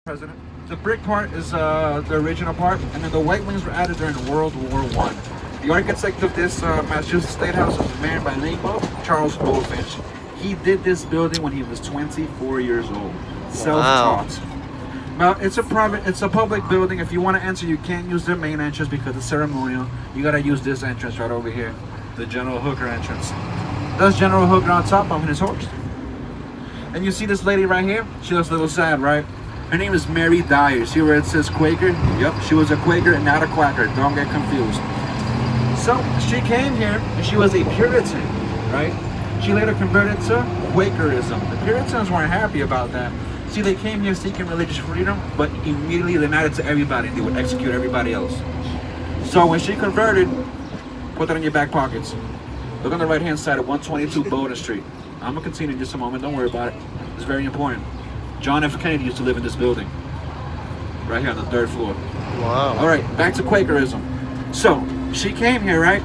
President. The brick part is the original part, and then the white wings were added during World War One. The architect of this Massachusetts State House is a man by the name of Charles Bulfinch. He did this building when he was 24 years old. Self-taught. Now it's a public building. If you want to enter, you can't use their main entrance because it's ceremonial. You gotta use this entrance right over here, the General Hooker entrance. That's General Hooker on top of his horse. And you see this lady right here? She looks a little sad, right? Her name is Mary Dyer. See where it says Quaker? Yep, she was a Quaker and not a Quacker. Don't get confused. So she came here and she was a Puritan, right? She later converted to Quakerism. The Puritans weren't happy about that. See, they came here seeking religious freedom, but immediately they mattered to everybody. They would execute everybody else. So when she converted, put that in your back pockets. Look on the right-hand side of 122 Bowden Street. I'm gonna continue in just a moment. Don't worry about it. It's very important. John F. Kennedy used to live in this building, right here on the 3rd floor. Wow. All right, back to Quakerism. So she came here, right,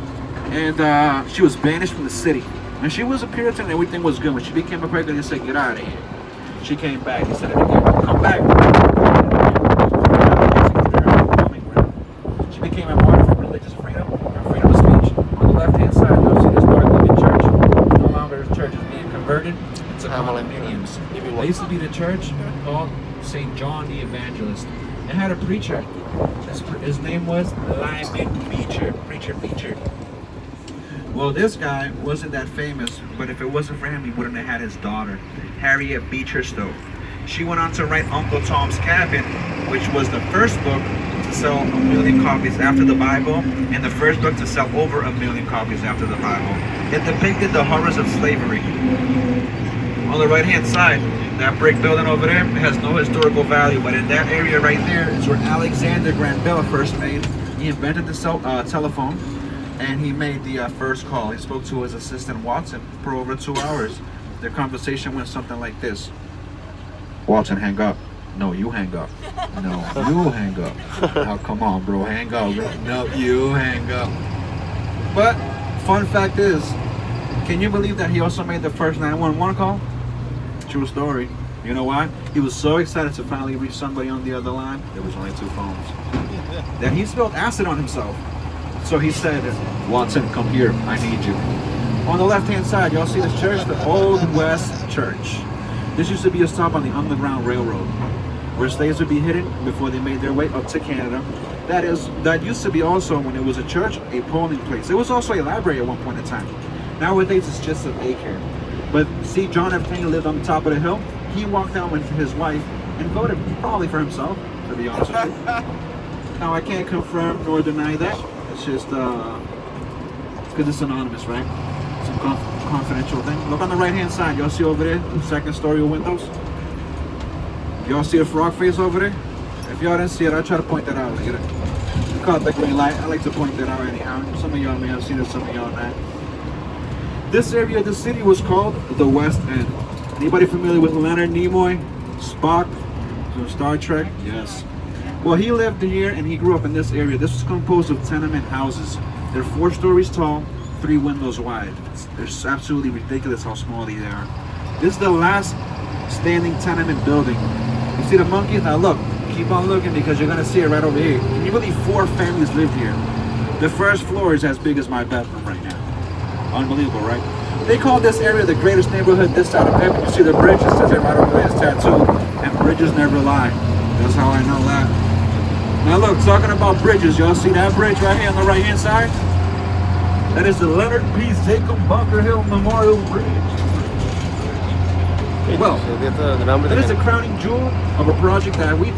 and she was banished from the city. And she was a Puritan, and everything was good. When she became a Quaker, they said, "Get out of here." She came back. He said it again. Come back. She became a martyr for religious freedom and freedom of speech. On the left-hand side, you'll see this dark looking church. No longer the church is being converted to condominiums. It used to be the church called St. John the Evangelist. It had a preacher. His name was Lyman Beecher. Preacher. Well, this guy wasn't that famous, but if it wasn't for him, he wouldn't have had his daughter, Harriet Beecher Stowe. She went on to write Uncle Tom's Cabin, which was the first book to sell 1 million copies after the Bible, and the first book to sell over 1 million copies after the Bible. It depicted the horrors of slavery. On the right-hand side, that brick building over there has no historical value, but in that area right there is where Alexander Graham Bell first made. He invented the telephone, and he made the first call. He spoke to his assistant Watson for over 2 hours. Their conversation went something like this: Watson, hang up. No, you hang up. No, you hang up. Now, come on, bro, hang up. No, you hang up. But fun fact is, can you believe that he also made the first 911 call? True story. You know why? He was so excited to finally reach somebody on the other line. There was only 2 phones. Then he spilled acid on himself. So he said, "Watson, come here. I need you." On the left-hand side, y'all see this church, the Old West Church. This used to be a stop on the Underground Railroad, where slaves would be hidden before they made their way up to Canada. That used to be also, when it was a church, a polling place. It was also a library at one point in time. Nowadays, it's just a daycare. But see, John F. Kennedy lived on the top of the hill. He walked down with his wife and voted probably for himself, to be honest with you. Now, I can't confirm nor deny that. It's just because it's anonymous, right? It's a confidential thing. Look on the right-hand side. Y'all see over there, the second story of windows? Y'all see a frog face over there? If y'all didn't see it, I'll try to point that out later. It's called the green light. I like to point that out anyhow. Some of y'all may have seen it, some of y'all not. This area of the city was called the West End. Anybody familiar with Leonard Nimoy? Spock? From Star Trek? Yes. Well, he lived here and he grew up in this area. This was composed of tenement houses. They're 4 stories tall, 3 windows wide. It's absolutely ridiculous how small they are. This is the last standing tenement building. You see the monkeys? Now look, keep on looking because you're gonna see it right over here. Can you believe 4 families lived here? The first floor is as big as my bedroom right now. Unbelievable, right? They call this area the greatest neighborhood this side of heaven. You see the bridge? It says it right over there. It's tattooed. And bridges never lie. That's how I know that. Now look, talking about bridges, y'all see that bridge right here on the right-hand side? That is the Leonard P. Zachem Bunker Hill Memorial Bridge. Well, that is a crowning jewel of a project that we